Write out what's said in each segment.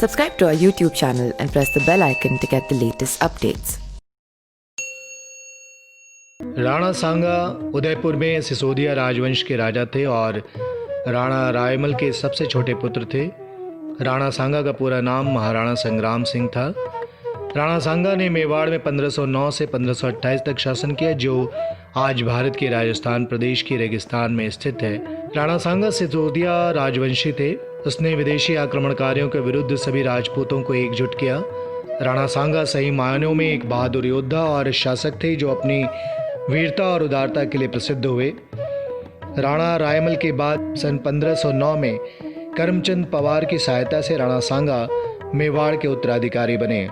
Subscribe to our YouTube channel and press the bell icon to get the latest updates. Rana सांगा उदयपुर में सिसोदिया राजवंश के राजा थे और राणा रायमल के सबसे छोटे पुत्र थे। राणा सांगा का पूरा नाम महाराणा संग्राम सिंह था। राणा सांगा ने मेवाड़ में 1509 से 1528 तक शासन किया, जो आज भारत के राजस्थान प्रदेश के रेगिस्तान में स्थित है। राणा सांगा सिसोदिया राजवंशी थे। उसने विदेशी आक्रमणकारियों के विरुद्ध सभी राजपूतों को एकजुट किया। राणा सांगा सही मायनों में एक बहादुर योद्धा और शासक थे, जो अपनी वीरता और उदारता के लिए प्रसिद्ध हुए। राणा रायमल के बाद सन 1509 में करमचंद पवार की सहायता से राणा सांगा मेवाड़ के उत्तराधिकारी बने।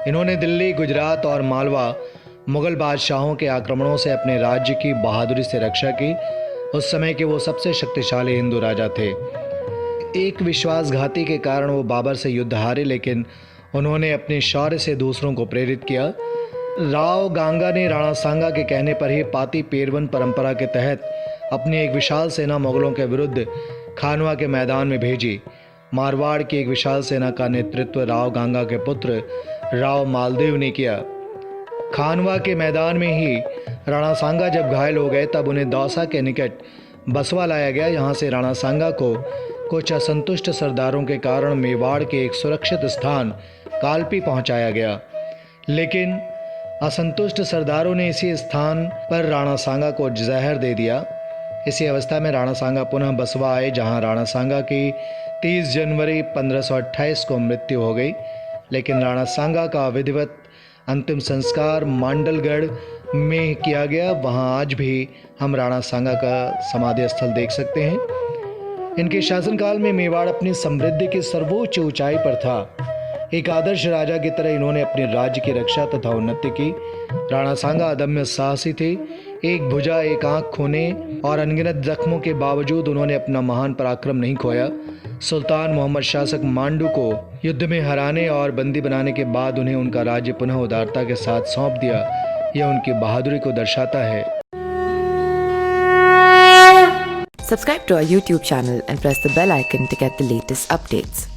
इन्होंने दिल्ली, गुजरात और मालवा मुगल बादशाहों के आक्रमणों से अपने राज्य की बहादुरी से रक्षा की। उस समय के वो सबसे शक्तिशाली हिंदू राजा थे। एक विश्वासघाती के कारण वो बाबर से युद्ध हारे, लेकिन उन्होंने अपने शौर्य से दूसरों को प्रेरित किया। राव गांगा ने राणा सांगा के कहने पर ही पाती पेरवन परंपरा के तहत अपनी एक विशाल सेना मुगलों के विरुद्ध खानवा के मैदान में भेजी। मारवाड़ की एक विशाल सेना का नेतृत्व राव गांगा के पुत्र राव मालदेव ने किया। खानवा के मैदान में ही राणा सांगा जब घायल हो गए, तब उन्हें दौसा के निकट बसवा लाया गया। यहाँ से राणा सांगा को कुछ असंतुष्ट सरदारों के कारण मेवाड़ के एक सुरक्षित स्थान कालपी पहुंचाया गया, लेकिन असंतुष्ट सरदारों ने इसी स्थान पर राणा सांगा को जहर दे दिया। इसी अवस्था में राणा सांगा पुनः बसवा आए, जहां राणा सांगा की 30 जनवरी 1528 को मृत्यु हो गई। लेकिन राणा सांगा का विधिवत अंतिम संस्कार मांडलगढ़ में किया गया। वहां आज भी हम राणा सांगा का समाधि स्थल देख सकते हैं। इनके शासनकाल में मेवाड़ अपनी समृद्धि की सर्वोच्च ऊंचाई पर था। एक आदर्श राजा की तरह इन्होंने अपने राज्य की रक्षा तथा उन्नति की। राणा सांगा अदम्य साहसी थे। एक भुजा, एक आंख खोने और अनगिनत जख्मों के बावजूद उन्होंने अपना महान पराक्रम नहीं खोया। सुल्तान मोहम्मद शासक मांडू को युद्ध में हराने और बंदी बनाने के बाद उन्हें उनका राज्य पुनः उदारता के साथ सौंप दिया। यह उनकी बहादुरी को दर्शाता है। Subscribe to our YouTube channel and press the bell icon to get the latest updates.